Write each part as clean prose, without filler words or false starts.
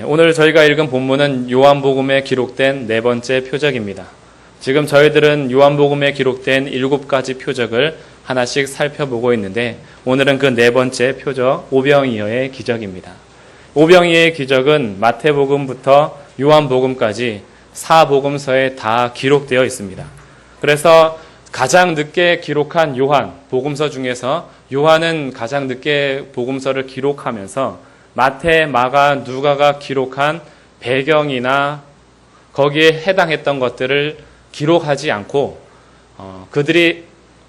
오늘 저희가 읽은 본문은 요한복음에 기록된 네 번째 표적입니다. 지금 저희들은 요한복음에 기록된 7가지 표적을 하나씩 살펴보고 있는데 오늘은 그 네 번째 표적 오병이어의 기적입니다. 오병이어의 기적은 마태복음부터 요한복음까지 4복음서에 다 기록되어 있습니다. 그래서 가장 늦게 기록한 요한 복음서 중에서 요한은 가장 늦게 복음서를 기록하면서 마태, 마가, 누가가 기록한 배경이나 거기에 해당했던 것들을 기록하지 않고 그들이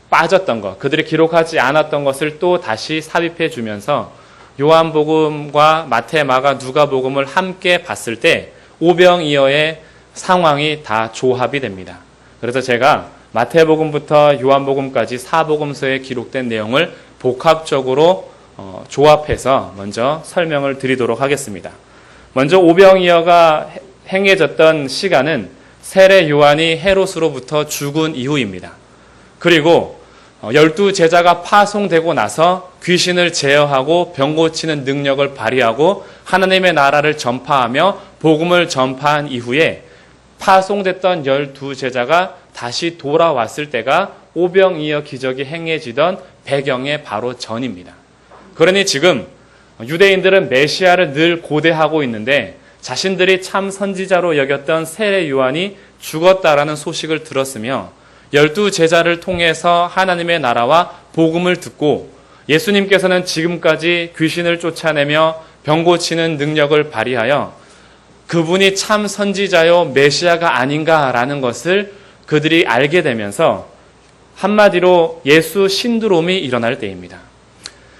빠졌던 것, 그들이 기록하지 않았던 것을 또 다시 삽입해 주면서 요한복음과 마태, 마가, 누가복음을 함께 봤을 때 오병이어의 상황이 다 조합이 됩니다. 그래서 제가 마태복음부터 요한복음까지 4복음서에 기록된 내용을 복합적으로 조합해서 먼저 설명을 드리도록 하겠습니다. 먼저 오병이어가 행해졌던 시간은 세례 요한이 헤롯으로부터 죽은 이후입니다. 그리고 12제자가 파송되고 나서 귀신을 제어하고 병 고치는 능력을 발휘하고 하나님의 나라를 전파하며 복음을 전파한 이후에 파송됐던 12제자가 다시 돌아왔을 때가 오병이어 기적이 행해지던 배경의 바로 전입니다. 그러니 지금 유대인들은 메시아를 늘 고대하고 있는데 자신들이 참 선지자로 여겼던 세례 요한이 죽었다라는 소식을 들었으며 12제자를 통해서 하나님의 나라와 복음을 듣고 예수님께서는 지금까지 귀신을 쫓아내며 병 고치는 능력을 발휘하여 그분이 참 선지자요 메시아가 아닌가라는 것을 그들이 알게 되면서 한마디로 예수 신두롬이 일어날 때입니다.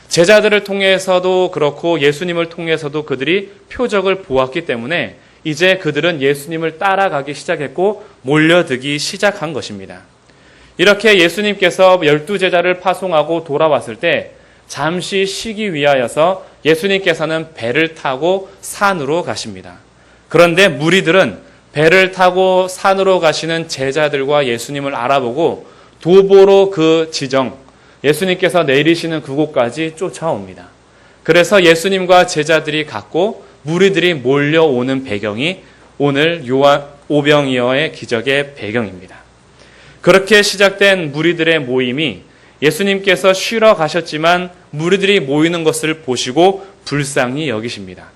제자들을 통해서도 그렇고 예수님을 통해서도 그들이 표적을 보았기 때문에 이제 그들은 예수님을 따라가기 시작했고 몰려들기 시작한 것입니다. 이렇게 예수님께서 12제자를 파송하고 돌아왔을 때 잠시 쉬기 위하여서 예수님께서는 배를 타고 산으로 가십니다. 그런데 무리들은 배를 타고 산으로 가시는 제자들과 예수님을 알아보고 도보로 그 지정, 예수님께서 내리시는 그곳까지 쫓아옵니다. 그래서 예수님과 제자들이 갔고 무리들이 몰려오는 배경이 오늘 오병이어의 기적의 배경입니다. 그렇게 시작된 무리들의 모임이 예수님께서 쉬러 가셨지만 무리들이 모이는 것을 보시고 불쌍히 여기십니다.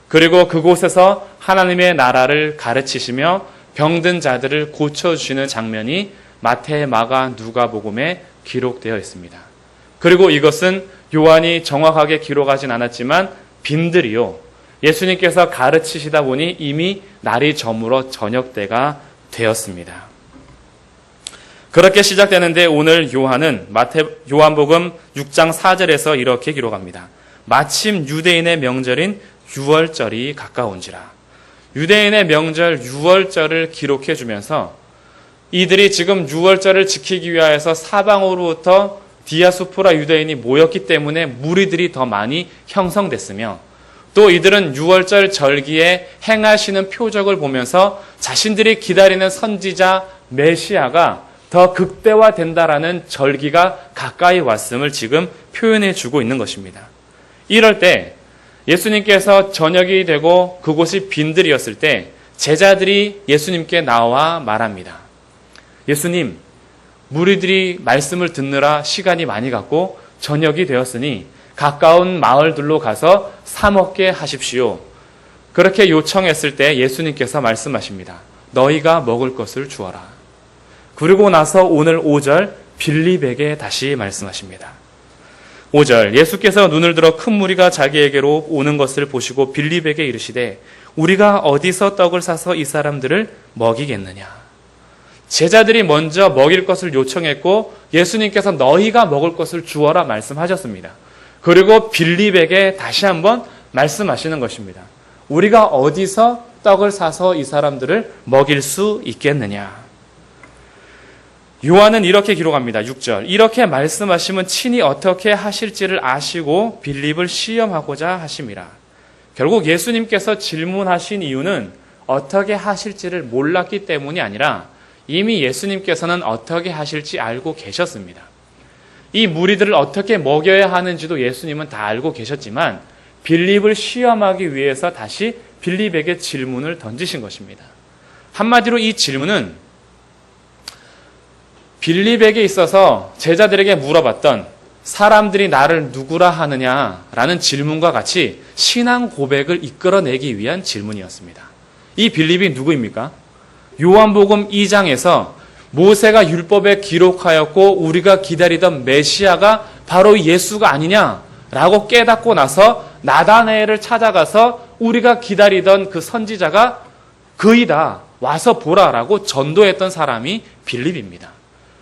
그리고 그곳에서 하나님의 나라를 가르치시며 병든 자들을 고쳐주시는 장면이 마태, 마가, 누가복음에 기록되어 있습니다. 그리고 이것은 요한이 정확하게 기록하진 않았지만 빈들이요. 예수님께서 가르치시다 보니 이미 날이 저물어 저녁 때가 되었습니다. 그렇게 시작되는데 오늘 요한은 요한복음 6장 4절에서 이렇게 기록합니다. 마침 유대인의 명절인 유월절이 가까운지라. 유대인의 명절 유월절을 기록해 주면서 이들이 지금 유월절을 지키기 위하여서 사방으로부터 디아스포라 유대인이 모였기 때문에 무리들이 더 많이 형성됐으며 또 이들은 유월절 절기에 행하시는 표적을 보면서 자신들이 기다리는 선지자 메시아가 더 극대화된다라는 절기가 가까이 왔음을 지금 표현해 주고 있는 것입니다. 이럴 때 예수님께서 저녁이 되고 그곳이 빈들이었을 때 제자들이 예수님께 나와 말합니다. 예수님, 무리들이 말씀을 듣느라 시간이 많이 갔고 저녁이 되었으니 가까운 마을들로 가서 사 먹게 하십시오. 그렇게 요청했을 때 예수님께서 말씀하십니다. 너희가 먹을 것을 주어라. 그리고 나서 오늘 5절 빌립에게 다시 말씀하십니다. 5절 예수께서 눈을 들어 큰 무리가 자기에게로 오는 것을 보시고 빌립에게 이르시되 우리가 어디서 떡을 사서 이 사람들을 먹이겠느냐. 제자들이 먼저 먹일 것을 요청했고 예수님께서 너희가 먹을 것을 주어라 말씀하셨습니다. 그리고 빌립에게 다시 한번 말씀하시는 것입니다. 우리가 어디서 떡을 사서 이 사람들을 먹일 수 있겠느냐. 요한은 이렇게 기록합니다. 6절 이렇게 말씀하시면 친히 어떻게 하실지를 아시고 빌립을 시험하고자 하심이라. 결국 예수님께서 질문하신 이유는 어떻게 하실지를 몰랐기 때문이 아니라 이미 예수님께서는 어떻게 하실지 알고 계셨습니다. 이 무리들을 어떻게 먹여야 하는지도 예수님은 다 알고 계셨지만 빌립을 시험하기 위해서 다시 빌립에게 질문을 던지신 것입니다. 한마디로 이 질문은 빌립에게 있어서 제자들에게 물어봤던 사람들이 나를 누구라 하느냐라는 질문과 같이 신앙 고백을 이끌어내기 위한 질문이었습니다. 이 빌립이 누구입니까? 요한복음 2장에서 모세가 율법에 기록하였고 우리가 기다리던 메시아가 바로 예수가 아니냐라고 깨닫고 나서 나다나엘을 찾아가서 우리가 기다리던 그 선지자가 그이다, 와서 보라라고 전도했던 사람이 빌립입니다.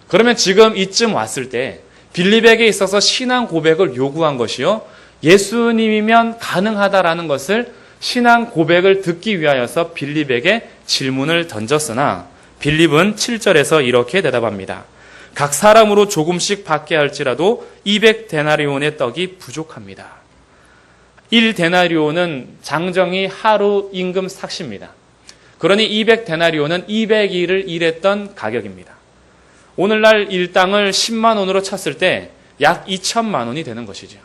그러면 지금 이쯤 왔을 때 빌립에게 있어서 신앙 고백을 요구한 것이요, 예수님이면 가능하다라는 것을 신앙 고백을 듣기 위하여서 빌립에게 질문을 던졌으나 빌립은 7절에서 이렇게 대답합니다. 각 사람으로 조금씩 받게 할지라도 200데나리온의 떡이 부족합니다. 1데나리온은 장정히 하루 임금 삭시입니다. 그러니 200데나리온은 200일을 일했던 가격입니다. 오늘날 일당을 10만 원으로 쳤을 때 약 2천만 원이 되는 것이죠.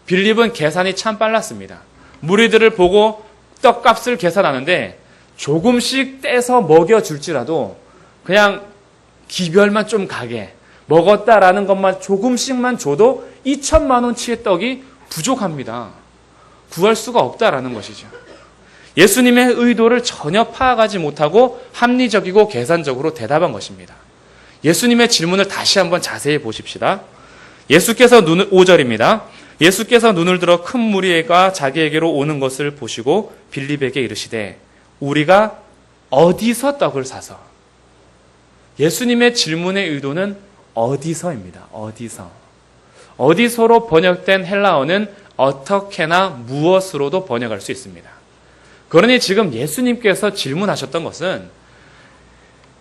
빌립은 계산이 참 빨랐습니다. 무리들을 보고 떡값을 계산하는데 조금씩 떼서 먹여줄지라도 그냥 기별만 좀 가게 먹었다라는 것만 조금씩만 줘도 2천만 원치의 떡이 부족합니다. 구할 수가 없다라는 것이죠. 예수님의 의도를 전혀 파악하지 못하고 합리적이고 계산적으로 대답한 것입니다. 예수님의 질문을 다시 한번 자세히 보십시다. 예수께서 5절입니다. 예수께서 눈을 들어 큰 무리가 자기에게로 오는 것을 보시고 빌립에게 이르시되 우리가 어디서 떡을 사서? 예수님의 질문의 의도는 어디서입니다. 어디서. 어디서로 번역된 헬라어는 어떻게나 무엇으로도 번역할 수 있습니다. 그러니 지금 예수님께서 질문하셨던 것은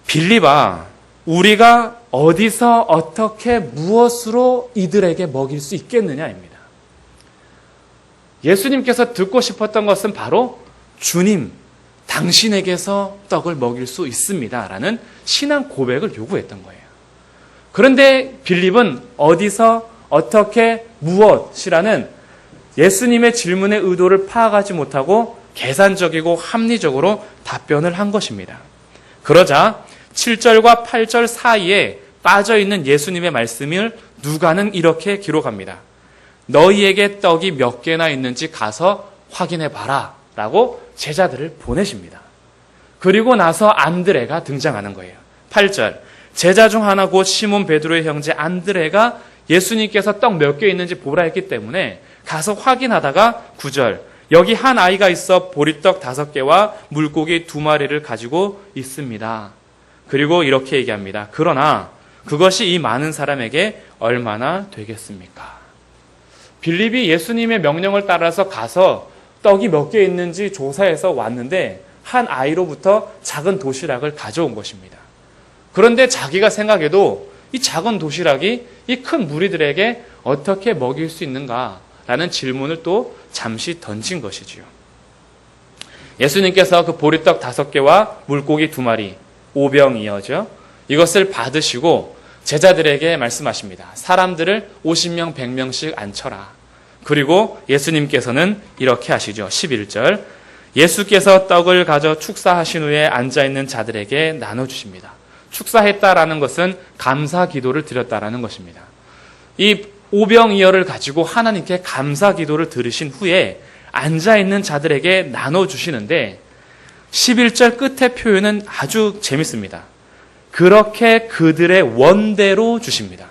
빌립아, 우리가 어디서 어떻게 무엇으로 이들에게 먹일 수 있겠느냐입니다. 예수님께서 듣고 싶었던 것은 바로 주님, 당신에게서 떡을 먹일 수 있습니다 라는 신앙 고백을 요구했던 거예요. 그런데 빌립은 어디서 어떻게 무엇이라는 예수님의 질문의 의도를 파악하지 못하고 계산적이고 합리적으로 답변을 한 것입니다. 그러자 7절과 8절 사이에 빠져있는 예수님의 말씀을 누가는 이렇게 기록합니다. 너희에게 떡이 몇 개나 있는지 가서 확인해 봐라 라고 제자들을 보내십니다. 그리고 나서 안드레가 등장하는 거예요. 8절, 제자 중 하나 곧 시몬 베드로의 형제 안드레가 예수님께서 떡 몇 개 있는지 보라 했기 때문에 가서 확인하다가 9절, 여기 한 아이가 있어 보리떡 5개와 물고기 2마리를 가지고 있습니다. 그리고 이렇게 얘기합니다. 그러나 그것이 이 많은 사람에게 얼마나 되겠습니까? 빌립이 예수님의 명령을 따라서 가서 떡이 몇 개 있는지 조사해서 왔는데 한 아이로부터 작은 도시락을 가져온 것입니다. 그런데 자기가 생각해도 이 작은 도시락이 이 큰 무리들에게 어떻게 먹일 수 있는가라는 질문을 또 잠시 던진 것이지요. 예수님께서 그 보리떡 5개와 물고기 2마리, 오병이어죠. 이것을 받으시고 제자들에게 말씀하십니다. 사람들을 50명, 100명씩 앉혀라. 그리고 예수님께서는 이렇게 하시죠. 11절. 예수께서 떡을 가져 축사하신 후에 앉아있는 자들에게 나눠주십니다. 축사했다라는 것은 감사 기도를 드렸다라는 것입니다. 이 오병이어를 가지고 하나님께 감사 기도를 들으신 후에 앉아있는 자들에게 나눠주시는데 11절 끝의 표현은 아주 재밌습니다. 그렇게 그들의 원대로 주십니다.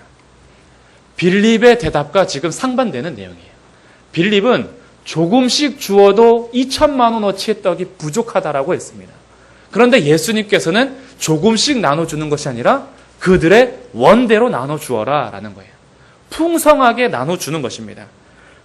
빌립의 대답과 지금 상반되는 내용이에요. 빌립은 조금씩 주어도 2천만 원어치의 떡이 부족하다라고 했습니다. 그런데 예수님께서는 조금씩 나눠주는 것이 아니라 그들의 원대로 나눠주어라 라는 거예요. 풍성하게 나눠주는 것입니다.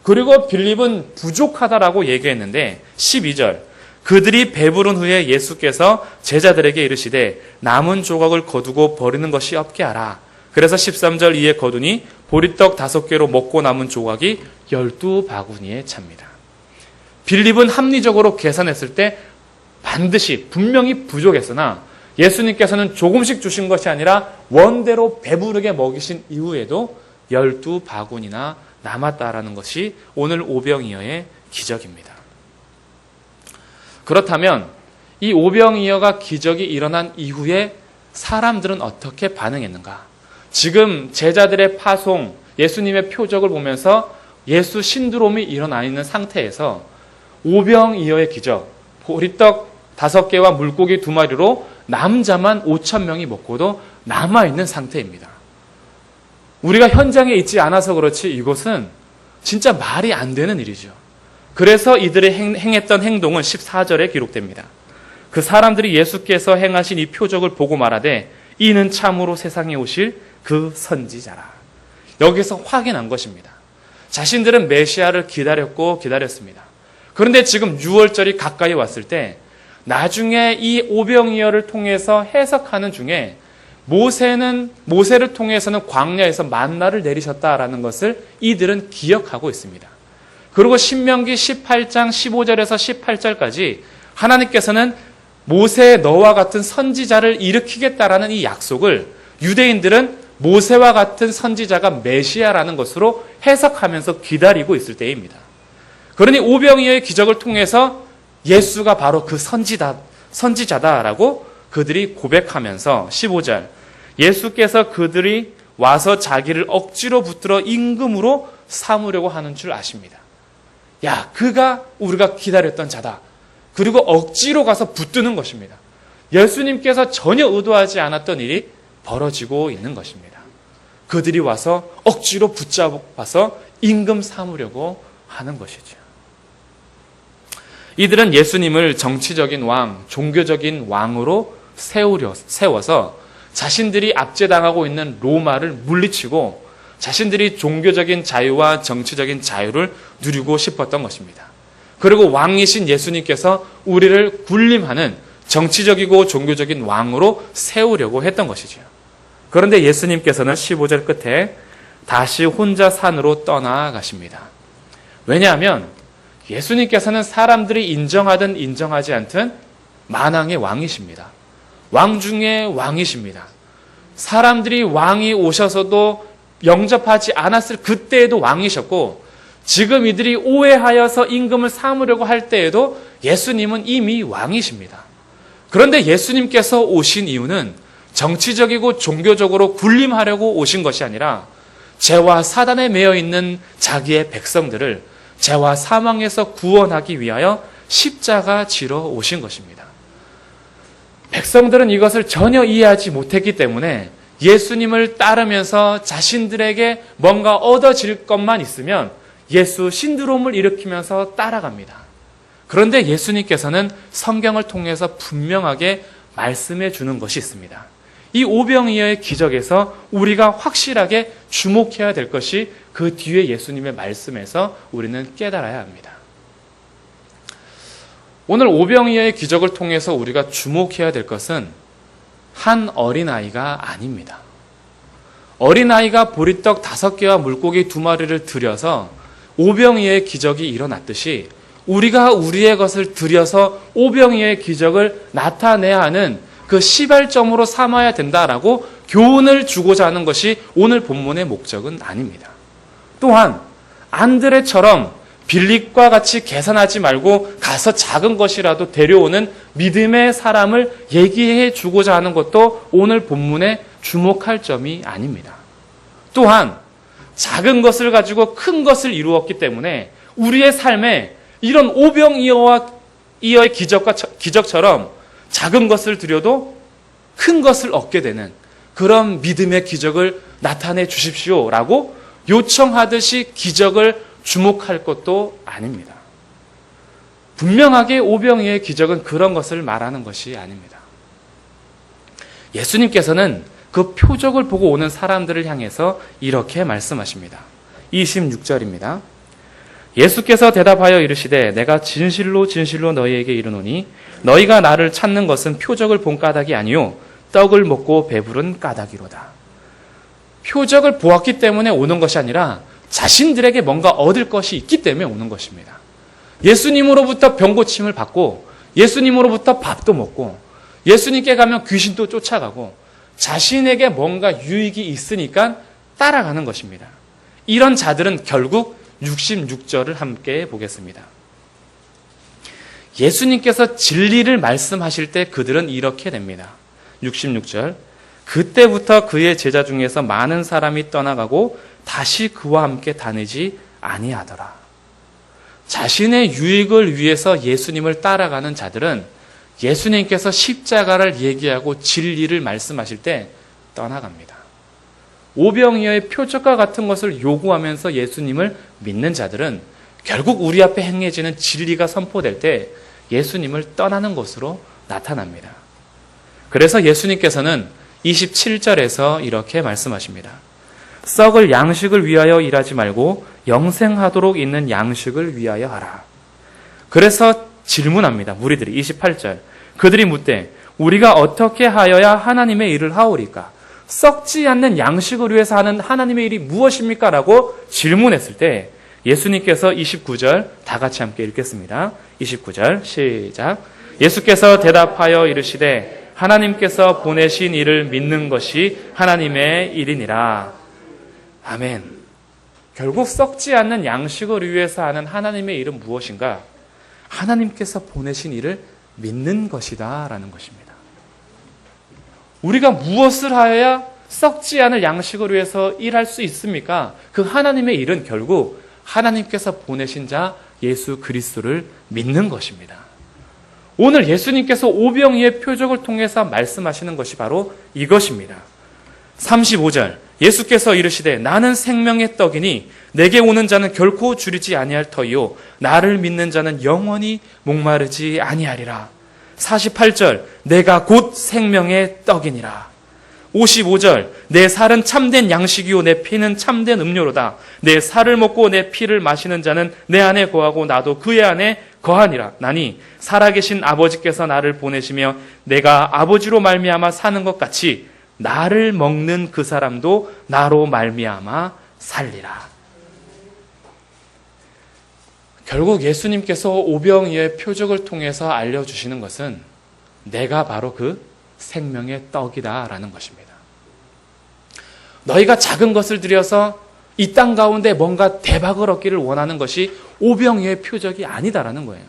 그리고 빌립은 부족하다라고 얘기했는데 12절 그들이 배부른 후에 예수께서 제자들에게 이르시되 남은 조각을 거두고 버리는 것이 없게 하라. 그래서 13절 이에 거두니 보리떡 5개로 먹고 남은 조각이 12바구니에 찹니다. 빌립은 합리적으로 계산했을 때 반드시 분명히 부족했으나 예수님께서는 조금씩 주신 것이 아니라 원대로 배부르게 먹이신 이후에도 12바구니나 남았다라는 것이 오늘 오병이어의 기적입니다. 그렇다면 이 오병이어가 기적이 일어난 이후에 사람들은 어떻게 반응했는가? 지금 제자들의 파송, 예수님의 표적을 보면서 예수 신드롬이 일어나 있는 상태에서 오병이어의 기적, 보리떡 5개와 물고기 2마리로 남자만 5,000명이 먹고도 남아있는 상태입니다. 우리가 현장에 있지 않아서 그렇지 이것은 진짜 말이 안 되는 일이죠. 그래서 이들이 행했던 행동은 14절에 기록됩니다. 그 사람들이 예수께서 행하신 이 표적을 보고 말하되 이는 참으로 세상에 오실 그 선지자라. 여기서 확인한 것입니다. 자신들은 메시아를 기다렸습니다. 그런데 지금 6월절이 가까이 왔을 때 나중에 이 오병이어를 통해서 해석하는 중에 모세를 통해서는 광야에서 만나를 내리셨다라는 것을 이들은 기억하고 있습니다. 그리고 신명기 18장 15절에서 18절까지 하나님께서는 모세의 너와 같은 선지자를 일으키겠다라는 이 약속을 유대인들은 모세와 같은 선지자가 메시아라는 것으로 해석하면서 기다리고 있을 때입니다. 그러니 오병이어의 기적을 통해서 예수가 바로 그 선지자다라고 그들이 고백하면서 15절 예수께서 그들이 와서 자기를 억지로 붙들어 임금으로 삼으려고 하는 줄 아십니다. 야, 그가 우리가 기다렸던 자다. 그리고 억지로 가서 붙드는 것입니다. 예수님께서 전혀 의도하지 않았던 일이 벌어지고 있는 것입니다. 그들이 와서 억지로 붙잡아서 임금 삼으려고 하는 것이죠. 이들은 예수님을 정치적인 왕, 종교적인 왕으로 세워서 자신들이 압제당하고 있는 로마를 물리치고 자신들이 종교적인 자유와 정치적인 자유를 누리고 싶었던 것입니다. 그리고 왕이신 예수님께서 우리를 군림하는 정치적이고 종교적인 왕으로 세우려고 했던 것이죠. 그런데 예수님께서는 15절 끝에 다시 혼자 산으로 떠나가십니다. 왜냐하면 예수님께서는 사람들이 인정하든 인정하지 않든 만왕의 왕이십니다. 왕 중에 왕이십니다. 사람들이 왕이 오셔서도 영접하지 않았을 그때에도 왕이셨고 지금 이들이 오해하여서 임금을 삼으려고 할 때에도 예수님은 이미 왕이십니다. 그런데 예수님께서 오신 이유는 정치적이고 종교적으로 군림하려고 오신 것이 아니라 죄와 사단에 매여 있는 자기의 백성들을 죄와 사망에서 구원하기 위하여 십자가 지러 오신 것입니다. 백성들은 이것을 전혀 이해하지 못했기 때문에 예수님을 따르면서 자신들에게 뭔가 얻어질 것만 있으면 예수 신드롬을 일으키면서 따라갑니다. 그런데 예수님께서는 성경을 통해서 분명하게 말씀해 주는 것이 있습니다. 이 오병이어의 기적에서 우리가 확실하게 주목해야 될 것이 그 뒤에 예수님의 말씀에서 우리는 깨달아야 합니다. 오늘 오병이어의 기적을 통해서 우리가 주목해야 될 것은 한 어린아이가 아닙니다. 어린아이가 보리떡 5개와 물고기 2마리를 들여서 오병이어의 기적이 일어났듯이 우리가 우리의 것을 들여서 오병이어의 기적을 나타내야 하는 그 시발점으로 삼아야 된다라고 교훈을 주고자 하는 것이 오늘 본문의 목적은 아닙니다. 또한 안드레처럼 빌립과 같이 계산하지 말고 가서 작은 것이라도 데려오는 믿음의 사람을 얘기해 주고자 하는 것도 오늘 본문에 주목할 점이 아닙니다. 또한 작은 것을 가지고 큰 것을 이루었기 때문에 우리의 삶에 이런 오병이어의 기적처럼 작은 것을 드려도 큰 것을 얻게 되는 그런 믿음의 기적을 나타내 주십시오라고 요청하듯이 기적을 주목할 것도 아닙니다. 분명하게 오병이어의 기적은 그런 것을 말하는 것이 아닙니다. 예수님께서는 그 표적을 보고 오는 사람들을 향해서 이렇게 말씀하십니다. 26절입니다. 예수께서 대답하여 이르시되 내가 진실로 진실로 너희에게 이르노니 너희가 나를 찾는 것은 표적을 본 까닭이 아니요 떡을 먹고 배부른 까닭이로다. 표적을 보았기 때문에 오는 것이 아니라 자신들에게 뭔가 얻을 것이 있기 때문에 오는 것입니다. 예수님으로부터 병고침을 받고 예수님으로부터 밥도 먹고 예수님께 가면 귀신도 쫓아가고 자신에게 뭔가 유익이 있으니까 따라가는 것입니다. 이런 자들은 결국 66절을 함께 보겠습니다. 예수님께서 진리를 말씀하실 때 그들은 이렇게 됩니다. 66절. 그때부터 그의 제자 중에서 많은 사람이 떠나가고 다시 그와 함께 다니지 아니하더라. 자신의 유익을 위해서 예수님을 따라가는 자들은 예수님께서 십자가를 얘기하고 진리를 말씀하실 때 떠나갑니다. 오병이어의 표적과 같은 것을 요구하면서 예수님을 믿는 자들은 결국 우리 앞에 행해지는 진리가 선포될 때 예수님을 떠나는 것으로 나타납니다. 그래서 예수님께서는 27절에서 이렇게 말씀하십니다. 썩을 양식을 위하여 일하지 말고 영생하도록 있는 양식을 위하여 하라. 그래서 질문합니다. 무리들이 28절. 그들이 묻되 우리가 어떻게 하여야 하나님의 일을 하오리까? 썩지 않는 양식을 위해서 하는 하나님의 일이 무엇입니까? 라고 질문했을 때 예수님께서 29절 다 같이 함께 읽겠습니다. 29절 시작. 예수께서 대답하여 이르시되 하나님께서 보내신 이를 믿는 것이 하나님의 일이니라. 아멘. 결국 썩지 않는 양식을 위해서 하는 하나님의 일은 무엇인가? 하나님께서 보내신 일을 믿는 것이다 라는 것입니다. 우리가 무엇을 하여야 썩지 않을 양식을 위해서 일할 수 있습니까? 그 하나님의 일은 결국 하나님께서 보내신 자 예수 그리스도를 믿는 것입니다. 오늘 예수님께서 오병이의 표적을 통해서 말씀하시는 것이 바로 이것입니다. 35절 예수께서 이르시되 나는 생명의 떡이니 내게 오는 자는 결코 줄이지 아니할 터이요 나를 믿는 자는 영원히 목마르지 아니하리라. 48절 내가 곧 생명의 떡이니라. 55절 내 살은 참된 양식이요 내 피는 참된 음료로다. 내 살을 먹고 내 피를 마시는 자는 내 안에 거하고 나도 그의 안에 거하니라. 나니 살아계신 아버지께서 나를 보내시며 내가 아버지로 말미암아 사는 것 같이 나를 먹는 그 사람도 나로 말미암아 살리라. 결국 예수님께서 오병이어의 표적을 통해서 알려주시는 것은 내가 바로 그 생명의 떡이다라는 것입니다. 너희가 작은 것을 들여서 이 땅 가운데 뭔가 대박을 얻기를 원하는 것이 오병이어의 표적이 아니다라는 거예요.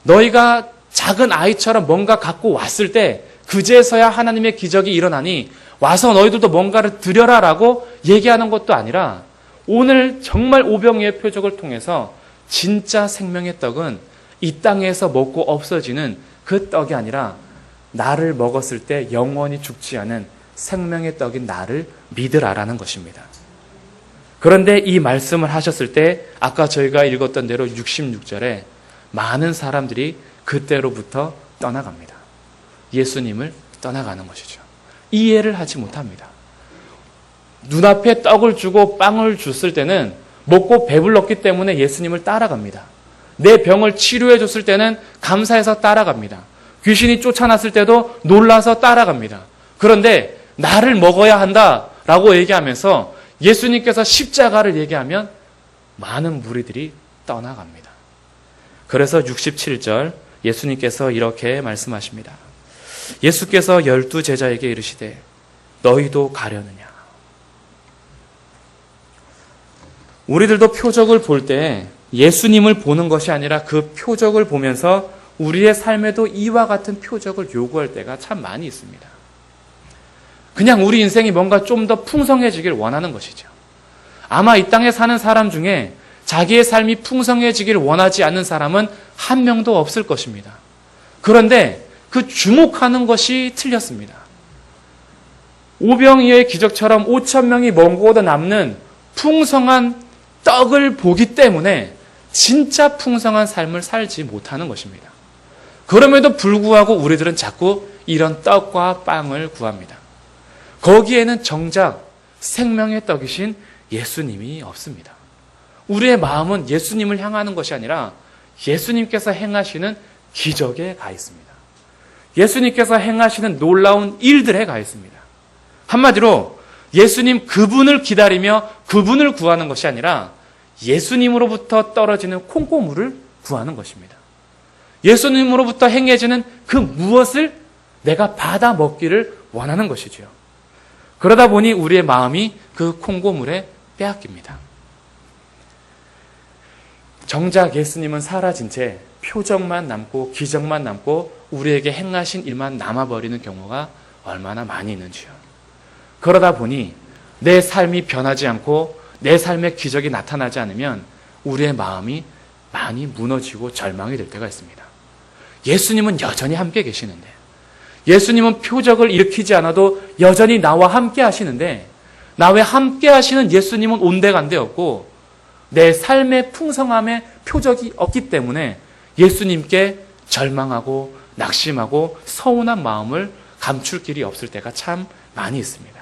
너희가 작은 아이처럼 뭔가 갖고 왔을 때 그제서야 하나님의 기적이 일어나니 와서 너희들도 뭔가를 드려라라고 얘기하는 것도 아니라 오늘 정말 오병이어의 표적을 통해서 진짜 생명의 떡은 이 땅에서 먹고 없어지는 그 떡이 아니라 나를 먹었을 때 영원히 죽지 않은 생명의 떡인 나를 믿으라라는 것입니다. 그런데 이 말씀을 하셨을 때 아까 저희가 읽었던 대로 66절에 많은 사람들이 그때로부터 떠나갑니다. 예수님을 떠나가는 것이죠. 이해를 하지 못합니다. 눈앞에 떡을 주고 빵을 줬을 때는 먹고 배불렀기 때문에 예수님을 따라갑니다. 내 병을 치료해 줬을 때는 감사해서 따라갑니다. 귀신이 쫓아났을 때도 놀라서 따라갑니다. 그런데 나를 먹어야 한다라고 얘기하면서 예수님께서 십자가를 얘기하면 많은 무리들이 떠나갑니다. 그래서 67절 예수님께서 이렇게 말씀하십니다. 예수께서 12 제자에게 이르시되 너희도 가려느냐. 우리들도 표적을 볼 때 예수님을 보는 것이 아니라 그 표적을 보면서 우리의 삶에도 이와 같은 표적을 요구할 때가 참 많이 있습니다. 그냥 우리 인생이 뭔가 좀 더 풍성해지길 원하는 것이죠. 아마 이 땅에 사는 사람 중에 자기의 삶이 풍성해지길 원하지 않는 사람은 한 명도 없을 것입니다. 그런데 그 주목하는 것이 틀렸습니다. 오병이어의 기적처럼 5천 명이 먹고도 남는 풍성한 떡을 보기 때문에 진짜 풍성한 삶을 살지 못하는 것입니다. 그럼에도 불구하고 우리들은 자꾸 이런 떡과 빵을 구합니다. 거기에는 정작 생명의 떡이신 예수님이 없습니다. 우리의 마음은 예수님을 향하는 것이 아니라 예수님께서 행하시는 기적에 가 있습니다. 예수님께서 행하시는 놀라운 일들에 가 있습니다. 한마디로 예수님 그분을 기다리며 그분을 구하는 것이 아니라 예수님으로부터 떨어지는 콩고물을 구하는 것입니다. 예수님으로부터 행해지는 그 무엇을 내가 받아 먹기를 원하는 것이죠. 그러다 보니 우리의 마음이 그 콩고물에 빼앗깁니다. 정작 예수님은 사라진 채 표적만 남고 기적만 남고 우리에게 행하신 일만 남아버리는 경우가 얼마나 많이 있는지요. 그러다 보니 내 삶이 변하지 않고 내 삶의 기적이 나타나지 않으면 우리의 마음이 많이 무너지고 절망이 될 때가 있습니다. 예수님은 여전히 함께 계시는데, 예수님은 표적을 일으키지 않아도 여전히 나와 함께 하시는데, 나와 함께 하시는 예수님은 온데간데 없고 내 삶의 풍성함에 표적이 없기 때문에 예수님께 절망하고 낙심하고 서운한 마음을 감출 길이 없을 때가 참 많이 있습니다.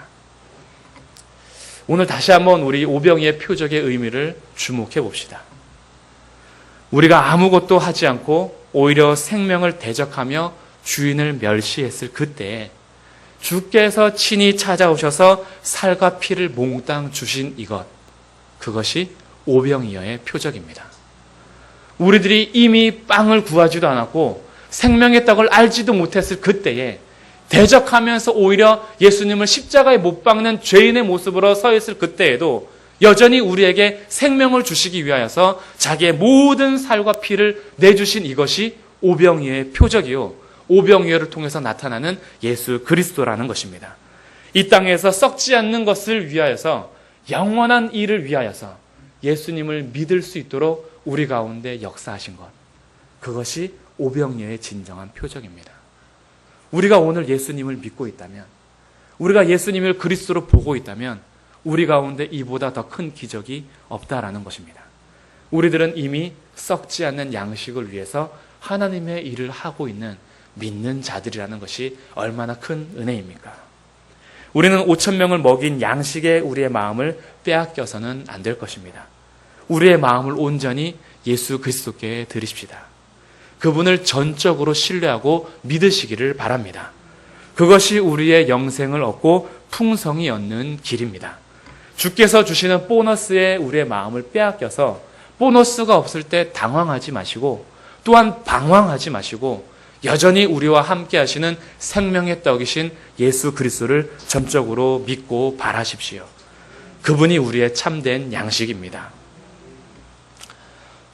오늘 다시 한번 우리 오병이의 표적의 의미를 주목해 봅시다. 우리가 아무것도 하지 않고 오히려 생명을 대적하며 주인을 멸시했을 그때에 주께서 친히 찾아오셔서 살과 피를 몽땅 주신 이것, 그것이 오병이어의 표적입니다. 우리들이 이미 빵을 구하지도 않았고 생명의 떡을 알지도 못했을 그때에 대적하면서 오히려 예수님을 십자가에 못 박는 죄인의 모습으로 서 있을 그때에도 여전히 우리에게 생명을 주시기 위하여서 자기의 모든 살과 피를 내주신 이것이 오병이어의 표적이요, 오병이어를 통해서 나타나는 예수 그리스도라는 것입니다. 이 땅에서 썩지 않는 것을 위하여서, 영원한 일을 위하여서 예수님을 믿을 수 있도록 우리 가운데 역사하신 것, 그것이 오병이어의 진정한 표적입니다. 우리가 오늘 예수님을 믿고 있다면, 우리가 예수님을 그리스도로 보고 있다면 우리 가운데 이보다 더 큰 기적이 없다라는 것입니다. 우리들은 이미 썩지 않는 양식을 위해서 하나님의 일을 하고 있는 믿는 자들이라는 것이 얼마나 큰 은혜입니까? 우리는 5,000명을 먹인 양식에 우리의 마음을 빼앗겨서는 안 될 것입니다. 우리의 마음을 온전히 예수 그리스도께 드리십시다. 그분을 전적으로 신뢰하고 믿으시기를 바랍니다. 그것이 우리의 영생을 얻고 풍성히 얻는 길입니다. 주께서 주시는 보너스에 우리의 마음을 빼앗겨서 보너스가 없을 때 당황하지 마시고 또한 방황하지 마시고 여전히 우리와 함께 하시는 생명의 떡이신 예수 그리스도를 전적으로 믿고 바라십시오. 그분이 우리의 참된 양식입니다.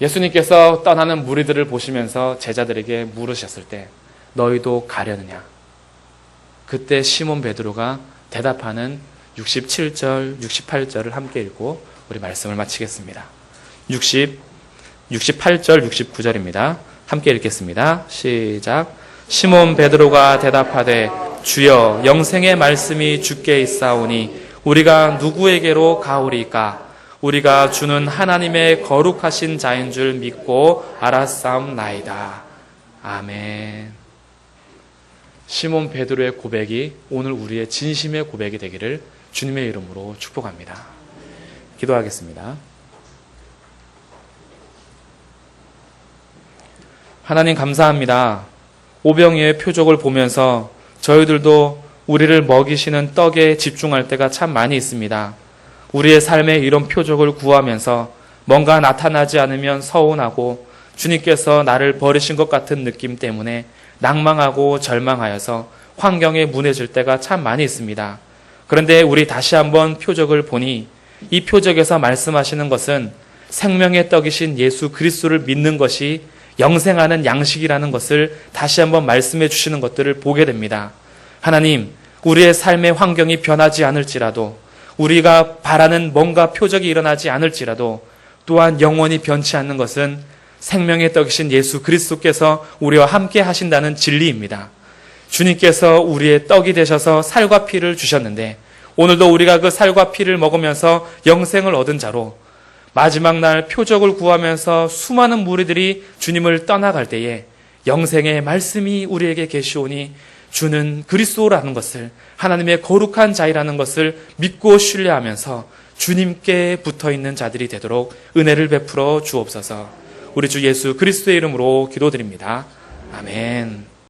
예수님께서 떠나는 무리들을 보시면서 제자들에게 물으셨을 때 너희도 가려느냐? 그때 시몬 베드로가 대답하는 67절, 68절을 함께 읽고 우리 말씀을 마치겠습니다. 68절, 69절입니다. 함께 읽겠습니다. 시작. 시몬 베드로가 대답하되 주여, 영생의 말씀이 주께 있사오니 우리가 누구에게로 가오리까? 우리가 주는 하나님의 거룩하신 자인 줄 믿고 알았사옵나이다. 아멘. 시몬 베드로의 고백이 오늘 우리의 진심의 고백이 되기를 주님의 이름으로 축복합니다. 기도하겠습니다. 하나님 감사합니다. 오병이어의 표적을 보면서 저희들도 우리를 먹이시는 떡에 집중할 때가 참 많이 있습니다. 우리의 삶에 이런 표적을 구하면서 뭔가 나타나지 않으면 서운하고 주님께서 나를 버리신 것 같은 느낌 때문에 낭망하고 절망하여서 환경에 무너질 때가 참 많이 있습니다. 그런데 우리 다시 한번 표적을 보니 이 표적에서 말씀하시는 것은 생명의 떡이신 예수 그리스도를 믿는 것이 영생하는 양식이라는 것을 다시 한번 말씀해 주시는 것들을 보게 됩니다. 하나님, 우리의 삶의 환경이 변하지 않을지라도, 우리가 바라는 뭔가 표적이 일어나지 않을지라도 또한 영원히 변치 않는 것은 생명의 떡이신 예수 그리스도께서 우리와 함께 하신다는 진리입니다. 주님께서 우리의 떡이 되셔서 살과 피를 주셨는데 오늘도 우리가 그 살과 피를 먹으면서 영생을 얻은 자로 마지막 날 표적을 구하면서 수많은 무리들이 주님을 떠나갈 때에 영생의 말씀이 우리에게 계시오니 주는 그리스도라는 것을, 하나님의 거룩한 자이라는 것을 믿고 신뢰하면서 주님께 붙어있는 자들이 되도록 은혜를 베풀어 주옵소서. 우리 주 예수 그리스도의 이름으로 기도드립니다. 아멘.